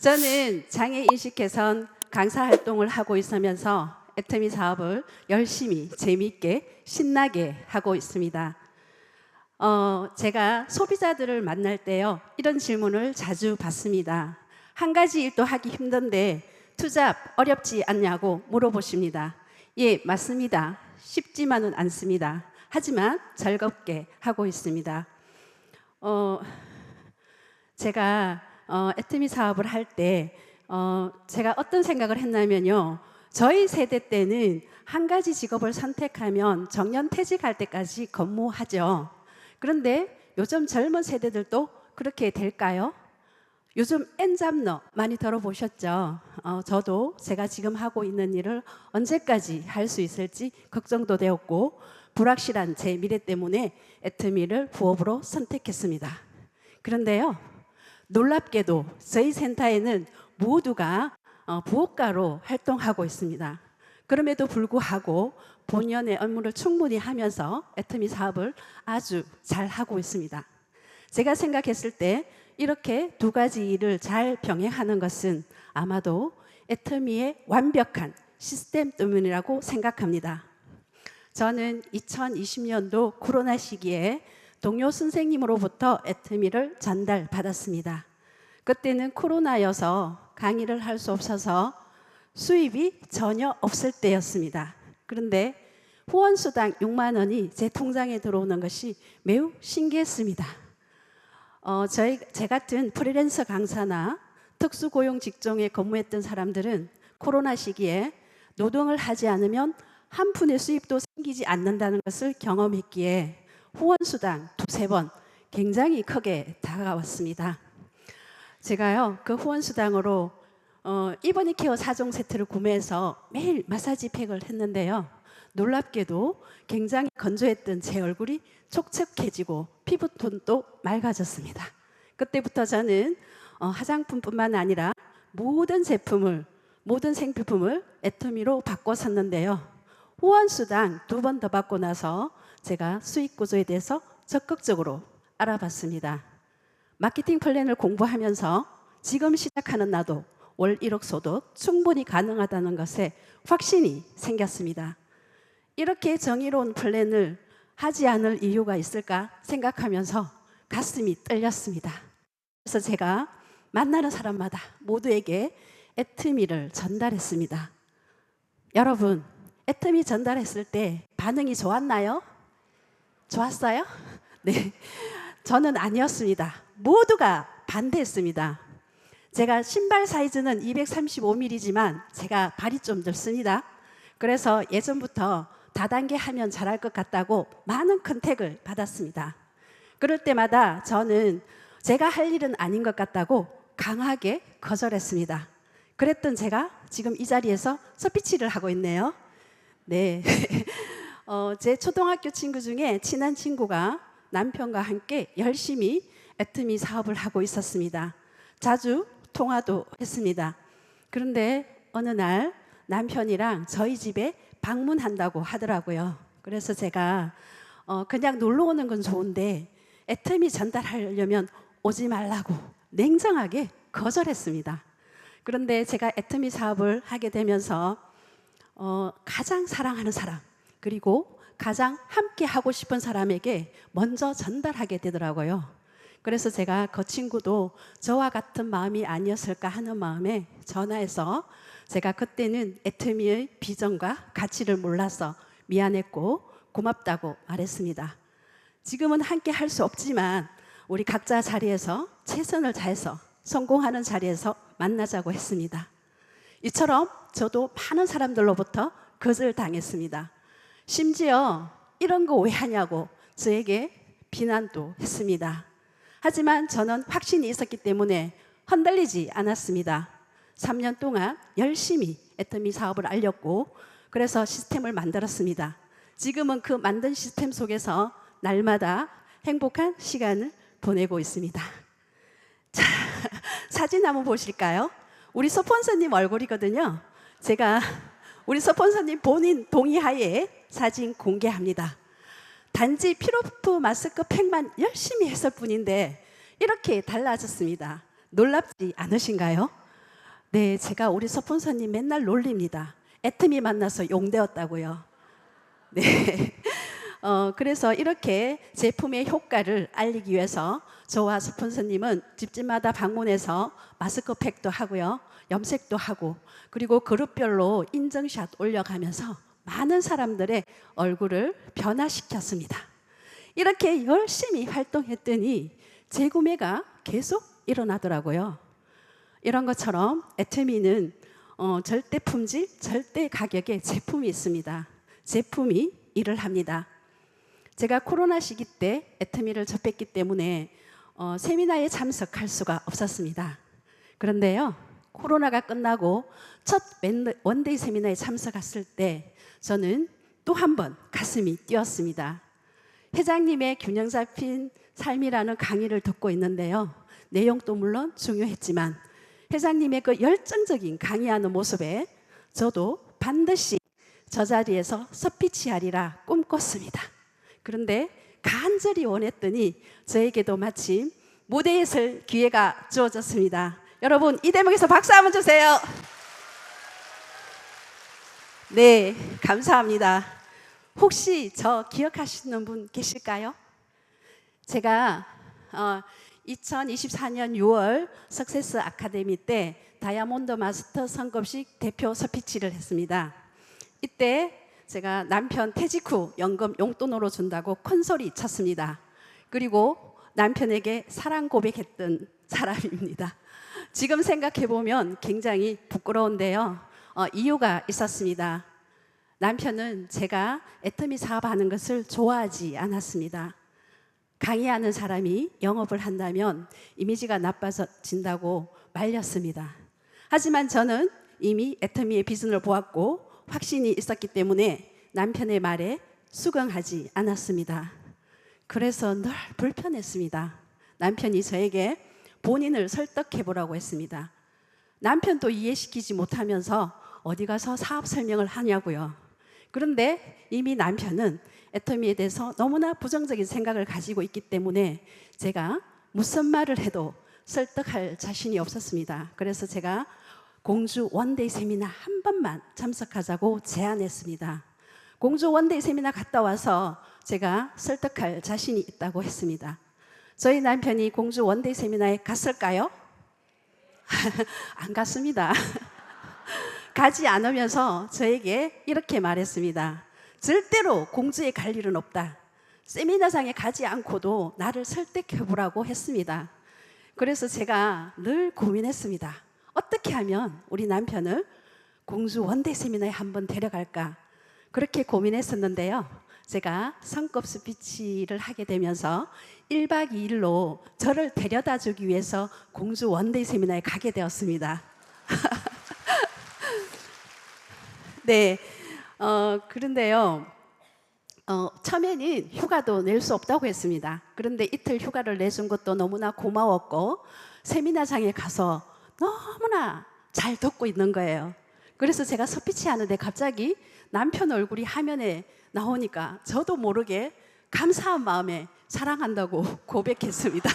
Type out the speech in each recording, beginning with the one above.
저는 장애인식 개선 강사 활동을 하고 있으면서 애터미 사업을 열심히 재미있게 신나게 하고 있습니다. 제가 소비자들을 만날 때요, 이런 질문을 자주 받습니다. 한 가지 일도 하기 힘든데 투잡 어렵지 않냐고 물어보십니다. 예, 맞습니다. 쉽지만은 않습니다. 하지만 즐겁게 하고 있습니다. 제가 애터미 사업을 할 때 제가 어떤 생각을 했냐면요, 저희 세대 때는 한 가지 직업을 선택하면 정년퇴직할 때까지 근무하죠. 그런데 요즘 젊은 세대들도 그렇게 될까요? 요즘 엔잡러 많이 들어보셨죠? 저도 제가 지금 하고 있는 일을 언제까지 할 수 있을지 걱정도 되었고, 불확실한 제 미래 때문에 애터미를 부업으로 선택했습니다. 그런데요, 놀랍게도 저희 센터에는 모두가 부업가로 활동하고 있습니다. 그럼에도 불구하고 본연의 업무를 충분히 하면서 애터미 사업을 아주 잘 하고 있습니다. 제가 생각했을 때 이렇게 두 가지 일을 잘 병행하는 것은 아마도 애터미의 완벽한 시스템 때문이라고 생각합니다. 저는 2020년도 코로나 시기에 동료 선생님으로부터 애터미를 전달받았습니다. 그때는 코로나여서 강의를 할 수 없어서 수입이 전혀 없을 때였습니다. 그런데 후원수당 6만 원이 제 통장에 들어오는 것이 매우 신기했습니다. 제 같은 프리랜서 강사나 특수고용 직종에 근무했던 사람들은 코로나 시기에 노동을 하지 않으면 한 푼의 수입도 생기지 않는다는 것을 경험했기에 후원수당 두세 번 굉장히 크게 다가왔습니다. 제가요, 그 후원수당으로 이버니 케어 4종 세트를 구매해서 매일 마사지 팩을 했는데요, 놀랍게도 굉장히 건조했던 제 얼굴이 촉촉해지고 피부톤도 맑아졌습니다. 그때부터 저는 화장품뿐만 아니라 모든 생필품을 애터미로 바꿔 샀는데요, 후원수당 2번 더 받고 나서 제가 수익 구조에 대해서 적극적으로 알아봤습니다. 마케팅 플랜을 공부하면서 지금 시작하는 나도 월 1억 소득 충분히 가능하다는 것에 확신이 생겼습니다. 이렇게 정의로운 플랜을 하지 않을 이유가 있을까 생각하면서 가슴이 떨렸습니다. 그래서 제가 만나는 사람마다 모두에게 애터미를 전달했습니다. 여러분, 애터미 전달했을 때 반응이 좋았나요? 좋았어요? 네, 저는 아니었습니다. 모두가 반대했습니다. 제가 신발 사이즈는 235mm지만 제가 발이 좀 넓습니다. 그래서 예전부터 다단계 하면 잘할 것 같다고 많은 컨택을 받았습니다. 그럴 때마다 저는 제가 할 일은 아닌 것 같다고 강하게 거절했습니다. 그랬던 제가 지금 이 자리에서 스피치를 하고 있네요. 네, 제 초등학교 친구 중에 친한 친구가 남편과 함께 열심히 애터미 사업을 하고 있었습니다. 자주 통화도 했습니다. 그런데 어느 날 남편이랑 저희 집에 방문한다고 하더라고요. 그래서 제가 그냥 놀러 오는 건 좋은데 애터미 전달하려면 오지 말라고 냉정하게 거절했습니다. 그런데 제가 애터미 사업을 하게 되면서 가장 사랑하는 사람, 그리고 가장 함께 하고 싶은 사람에게 먼저 전달하게 되더라고요. 그래서 제가 그 친구도 저와 같은 마음이 아니었을까 하는 마음에 전화해서 제가 그때는 애터미의 비전과 가치를 몰라서 미안했고 고맙다고 말했습니다. 지금은 함께 할 수 없지만 우리 각자 자리에서 최선을 다해서 성공하는 자리에서 만나자고 했습니다. 이처럼 저도 많은 사람들로부터 거절당했습니다. 심지어 이런 거 왜 하냐고 저에게 비난도 했습니다. 하지만 저는 확신이 있었기 때문에 흔들리지 않았습니다. 3년 동안 열심히 애터미 사업을 알렸고, 그래서 시스템을 만들었습니다. 지금은 그 만든 시스템 속에서 날마다 행복한 시간을 보내고 있습니다. 자, 사진 한번 보실까요? 우리 스폰서님 얼굴이거든요. 제가 우리 스폰서님 본인 동의하에 사진 공개합니다. 단지 피로프 마스크 팩만 열심히 했을 뿐인데 이렇게 달라졌습니다. 놀랍지 않으신가요? 네, 제가 우리 서폰서님 맨날 놀립니다. 애터미 만나서 용되었다고요. 네. 그래서 이렇게 제품의 효과를 알리기 위해서 저와 스폰서님은 집집마다 방문해서 마스크팩도 하고요, 염색도 하고, 그리고 그룹별로 인증샷 올려가면서 많은 사람들의 얼굴을 변화시켰습니다. 이렇게 열심히 활동했더니 재구매가 계속 일어나더라고요. 이런 것처럼 애터미는 절대 품질, 절대 가격의 제품이 있습니다. 제품이 일을 합니다. 제가 코로나 시기 때 애터미를 접했기 때문에 세미나에 참석할 수가 없었습니다. 그런데요, 코로나가 끝나고 첫 원데이 세미나에 참석했을 때 저는 또 한 번 가슴이 뛰었습니다. 회장님의 균형 잡힌 삶이라는 강의를 듣고 있는데요, 내용도 물론 중요했지만 회장님의 그 열정적인 강의하는 모습에 저도 반드시 저 자리에서 서피치하리라 꿈꿨습니다. 그런데 간절히 원했더니 저에게도 마침 무대에 설 기회가 주어졌습니다. 여러분, 이 대목에서 박수 한번 주세요. 네, 감사합니다. 혹시 저 기억하시는 분 계실까요? 제가 2024년 6월 석세스 아카데미 때 다이아몬드 마스터 성급식 대표 스피치를 했습니다. 이때 제가 남편 퇴직 후 연금 용돈으로 준다고 큰 소리 쳤습니다. 그리고 남편에게 사랑 고백했던 사람입니다. 지금 생각해보면 굉장히 부끄러운데요, 이유가 있었습니다. 남편은 제가 애터미 사업하는 것을 좋아하지 않았습니다. 강의하는 사람이 영업을 한다면 이미지가 나빠진다고 말렸습니다. 하지만 저는 이미 애터미의 비전을 보았고 확신이 있었기 때문에 남편의 말에 수긍하지 않았습니다. 그래서 늘 불편했습니다. 남편이 저에게 본인을 설득해보라고 했습니다. 남편도 이해시키지 못하면서 어디 가서 사업 설명을 하냐고요. 그런데 이미 남편은 애터미에 대해서 너무나 부정적인 생각을 가지고 있기 때문에 제가 무슨 말을 해도 설득할 자신이 없었습니다. 그래서 제가 공주 원데이 세미나 한 번만 참석하자고 제안했습니다. 공주 원데이 세미나 갔다 와서 제가 설득할 자신이 있다고 했습니다. 저희 남편이 공주 원데이 세미나에 갔을까요? 안 갔습니다. 가지 않으면서 저에게 이렇게 말했습니다. 절대로 공주에 갈 일은 없다. 세미나장에 가지 않고도 나를 설득해보라고 했습니다. 그래서 제가 늘 고민했습니다. 어떻게 하면 우리 남편을 공주 원데이 세미나에 한번 데려갈까? 그렇게 고민했었는데요, 제가 성급 스피치를 하게 되면서 1박 2일로 저를 데려다 주기 위해서 공주 원데이 세미나에 가게 되었습니다. 네, 그런데요, 처음에는 휴가도 낼 수 없다고 했습니다. 그런데 이틀 휴가를 내준 것도 너무나 고마웠고 세미나장에 가서 너무나 잘 듣고 있는 거예요. 그래서 제가 스피치 하는데 갑자기 남편 얼굴이 화면에 나오니까 저도 모르게 감사한 마음에 사랑한다고 고백했습니다.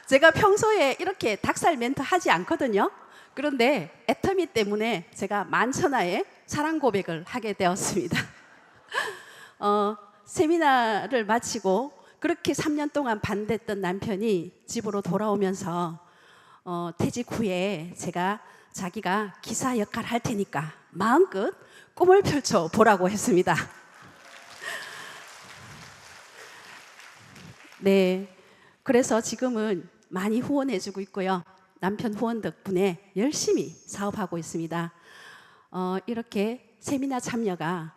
제가 평소에 이렇게 닭살 멘트 하지 않거든요. 그런데 애터미 때문에 제가 만천하에 사랑 고백을 하게 되었습니다. 세미나를 마치고 그렇게 3년 동안 반대했던 남편이 집으로 돌아오면서 퇴직 후에 제가 자기가 기사 역할 할 테니까 마음껏 꿈을 펼쳐 보라고 했습니다. 네, 그래서 지금은 많이 후원해주고 있고요, 남편 후원 덕분에 열심히 사업하고 있습니다. 이렇게 세미나 참여가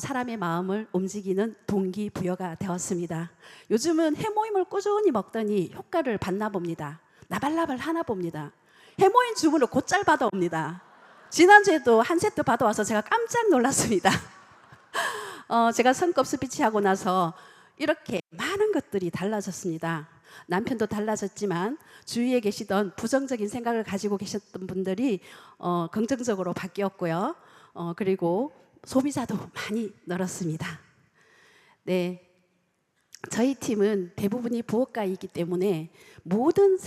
사람의 마음을 움직이는 동기부여가 되었습니다. 요즘은 해모임을 꾸준히 먹더니 효과를 봤나 봅니다. 나발나발 하나 봅니다. 해모임 주문을 곧잘 받아옵니다. 지난주에도 한 세트 받아와서 제가 깜짝 놀랐습니다. 제가 성급 스피치 하고 나서 이렇게 많은 것들이 달라졌습니다. 남편도 달라졌지만 주위에 계시던 부정적인 생각을 가지고 계셨던 분들이 긍정적으로 바뀌었고요. 그리고 소비자도 많이 늘었습니다. 네, 저희 팀은 대부분이 부업가이기 때문에 모든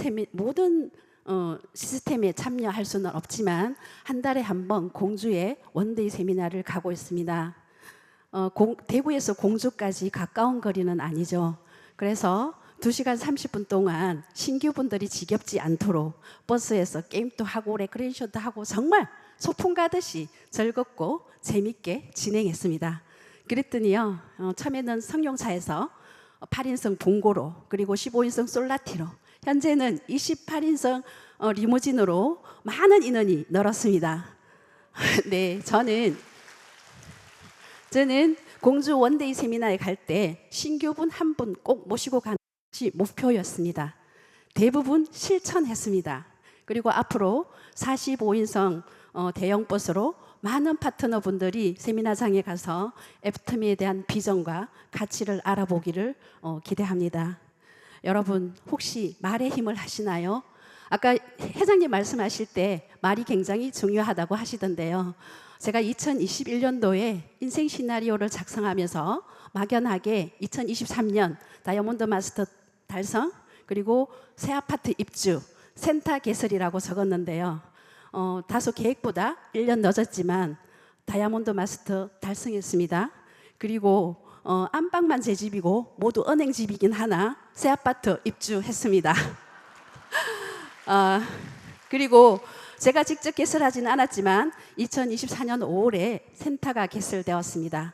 시스템에 참여할 수는 없지만 한 달에 한 번 공주에 원데이 세미나를 가고 있습니다. 대구에서 공주까지 가까운 거리는 아니죠. 그래서 2시간 30분 동안 신규분들이 지겹지 않도록 버스에서 게임도 하고 레크레이션도 하고 정말 소풍 가듯이 즐겁고 재밌게 진행했습니다. 그랬더니요, 처음에는 승용차에서 8인승 봉고로 그리고 15인승 솔라티로 현재는 28인승 리무진으로 많은 인원이 늘었습니다. 네, 저는 공주 원데이 세미나에 갈 때 신규분 한 분 꼭 모시고 가는 것이 목표였습니다. 대부분 실천했습니다. 그리고 앞으로 45인승 대형 버스로 많은 파트너분들이 세미나장에 가서 애터미에 대한 비전과 가치를 알아보기를 기대합니다. 여러분 혹시 말의 힘을 하시나요? 아까 회장님 말씀하실 때 말이 굉장히 중요하다고 하시던데요. 제가 2021년도에 인생 시나리오를 작성하면서 막연하게 2023년 다이아몬드 마스터 달성 그리고 새 아파트 입주 센터 개설이라고 적었는데요. 다소 계획보다 1년 늦었지만 다이아몬드 마스터 달성했습니다. 그리고 안방만 제 집이고 모두 은행 집이긴 하나 새 아파트 입주했습니다. 그리고 제가 직접 개설하지는 않았지만 2024년 5월에 센터가 개설되었습니다.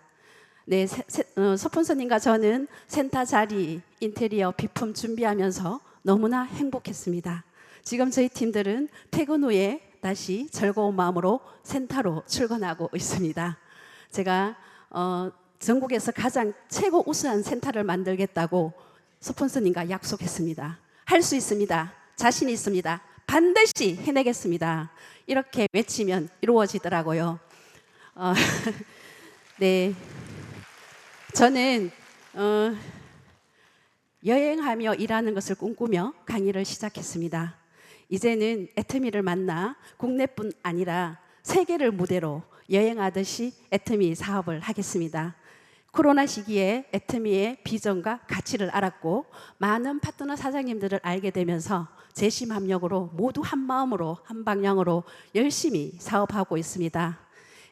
네, 스폰서님과 저는 센터 자리, 인테리어, 비품 준비하면서 너무나 행복했습니다. 지금 저희 팀들은 퇴근 후에 다시 즐거운 마음으로 센터로 출근하고 있습니다. 제가 전국에서 가장 최고 우수한 센터를 만들겠다고 스폰서님과 약속했습니다. 할 수 있습니다. 자신 있습니다. 반드시 해내겠습니다. 이렇게 외치면 이루어지더라고요. 네, 저는 여행하며 일하는 것을 꿈꾸며 강의를 시작했습니다. 이제는 애터미를 만나 국내뿐 아니라 세계를 무대로 여행하듯이 애터미 사업을 하겠습니다. 코로나 시기에 애터미의 비전과 가치를 알았고 많은 파트너 사장님들을 알게 되면서 재심 합력으로 모두 한 마음으로 한 방향으로 열심히 사업하고 있습니다.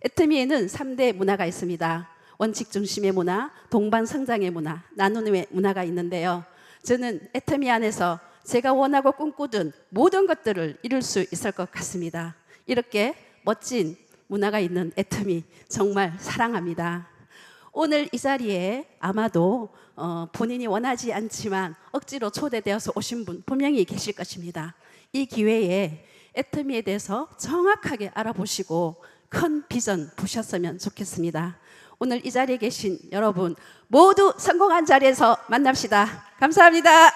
애터미에는 3대 문화가 있습니다. 원칙 중심의 문화, 동반 성장의 문화, 나눔의 문화가 있는데요. 저는 애터미 안에서 제가 원하고 꿈꾸던 모든 것들을 이룰 수 있을 것 같습니다. 이렇게 멋진 문화가 있는 애터미 정말 사랑합니다. 오늘 이 자리에 아마도 본인이 원하지 않지만 억지로 초대되어서 오신 분 분명히 계실 것입니다. 이 기회에 애터미에 대해서 정확하게 알아보시고 큰 비전 보셨으면 좋겠습니다. 오늘 이 자리에 계신 여러분 모두 성공한 자리에서 만납시다. 감사합니다.